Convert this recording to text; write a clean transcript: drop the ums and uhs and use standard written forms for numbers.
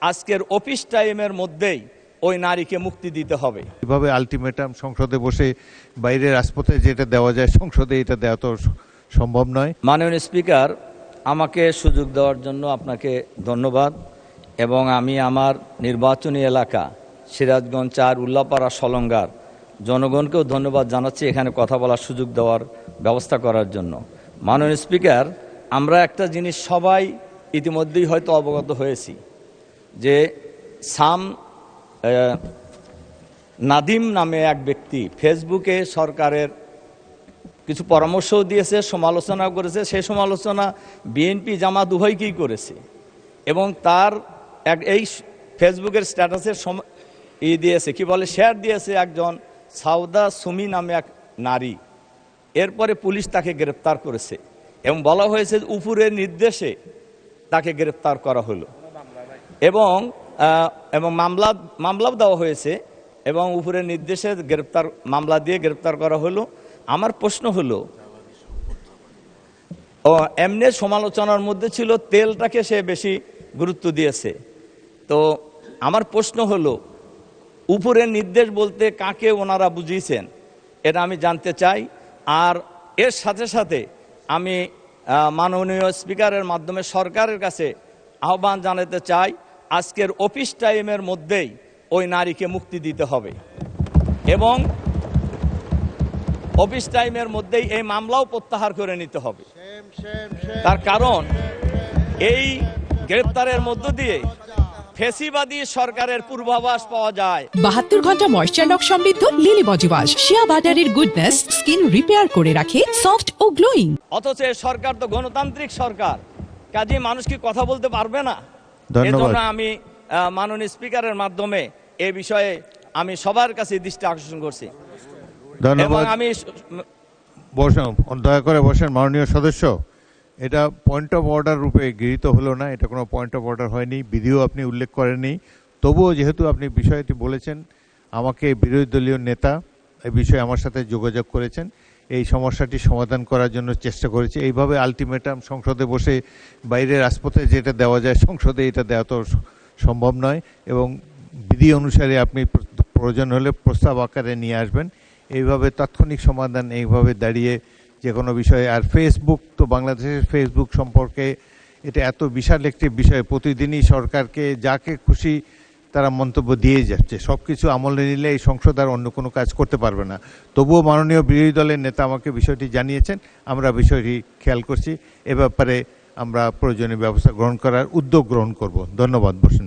আজকের অফিস টাইমের মধ্যেই ওই নারীকে মুক্তি দিতে হবে। এভাবে আলটিমেটাম সংসদে বসে বাইরের রাজপথে যেটা দেওয়া যায় সংসদে এটা দেওয়া তো সম্ভব নয়। মাননীয় স্পিকার, আমাকে সুযোগ দেওয়ার জন্য আপনাকে ধন্যবাদ এবং আমি আমার নির্বাচনী এলাকা সিরাজগঞ্জ ৪ উল্লাপাড়া সলঙ্গার জনগণকেও ধন্যবাদ জানাচ্ছি এখানে কথা বলার সুযোগ দেওয়ার ব্যবস্থা করার জন্য। মাননীয় স্পিকার, আমরা একটা জিনিস সবাই ইতিমধ্যেই হয়তো অবগত হয়েছি যে নাদিম নামে এক ব্যক্তি ফেসবুকে সরকারের কিছু পরামর্শও দিয়েছে, সমালোচনাও করেছে। সেই সমালোচনা বিএনপি জামাত উভয়কেই করেছে এবং তার এই ফেসবুকের স্ট্যাটাসের দিয়েছে, কি বলে, শেয়ার দিয়েছে একজন সাউদা সুমি নামে এক নারী। এরপরে পুলিশ তাকে গ্রেপ্তার করেছে এবং বলা হয়েছে উপরের নির্দেশে তাকে গ্রেপ্তার করা হলো এবং মামলাও দেওয়া হয়েছে এবং উপরের নির্দেশে মামলা দিয়ে গ্রেপ্তার করা হলো। আমার প্রশ্ন হলো, এমনি সমালোচনার মধ্যে ছিল তেলটাকে সে বেশি গুরুত্ব দিয়েছে। তো আমার প্রশ্ন হলো, উপরের নির্দেশ বলতে কাকে ওনারা বুঝিয়েছেন এটা আমি জানতে চাই। আর এর সাথে সাথে আমি মাননীয় স্পিকারের মাধ্যমে সরকারের কাছে আহ্বান জানাতে চাই, আজকের অফিস টাইমের মধ্যেই ওই নারীকে মুক্তি দিতে হবে এবং অফিস টাইমের মধ্যেই এই মামলাও প্রত্যাহার করে নিতে হবে। তার কারণ এই গ্রেপ্তারের মধ্য দিয়ে ফেসিবাদী সরকারের পূর্বাভাস পাওয়া যায়। 72 ঘন্টা ময়েশ্চার লক সমৃদ্ধ লিলি বডি ওয়াশ শিয়া বাটারের গুডনেস স্কিন রিপেয়ার করে রাখে সফট ও গ্লোয়িং। অথচ সরকার তো গণতান্ত্রিক সরকার, কাজে মানুষ কি কথা বলতে পারবে না? ধন্যবাদ। আমি মাননীয় স্পিকারের মাধ্যমে এই বিষয়ে আমি সবার কাছে দৃষ্টি আকর্ষণ করছি। ধন্যবাদ। আমি বসেন, দয়া করে বসেন মাননীয় সদস্য। এটা পয়েন্ট অফ অর্ডার রূপে গৃহীত হলো না, এটা কোনো পয়েন্ট অফ অর্ডার হয়নি, বিধিও আপনি উল্লেখ করেননি। তবুও যেহেতু আপনি বিষয়টি বলেছেন, আমাকে বিরোধী দলীয় নেতা এই বিষয়ে আমার সাথে যোগাযোগ করেছেন, এই সমস্যাটি সমাধান করার জন্য চেষ্টা করেছে। এইভাবে আলটিমেটাম সংসদে বসে বাইরের রাজপথে যেটা দেওয়া যায় সংসদে এটা দেওয়া তো সম্ভব নয় এবং বিধি অনুসারে আপনি প্রয়োজন হলে প্রস্তাব আকারে নিয়ে আসবেন। এইভাবে তাৎক্ষণিক সমাধান এইভাবে দাঁড়িয়ে যে কোনো বিষয়ে। আর ফেসবুক তো বাংলাদেশের ফেসবুক সম্পর্কে এটা এত বিশাল একটি বিষয়, প্রতিদিনই সরকারকে যাকে খুশি তারা মন্তব্য দিয়ে যাচ্ছে। সব কিছু আমলে নিলে এই সংসদ আর অন্য কোনো কাজ করতে পারবে না। তবুও মাননীয় বিরোধী দলের নেতা আমাকে বিষয়টি জানিয়েছেন, আমরা বিষয়টি খেয়াল করছি। এ ব্যাপারে আমরা প্রয়োজনীয় ব্যবস্থা গ্রহণ করার উদ্যোগ গ্রহণ করব। ধন্যবাদ। বসুন।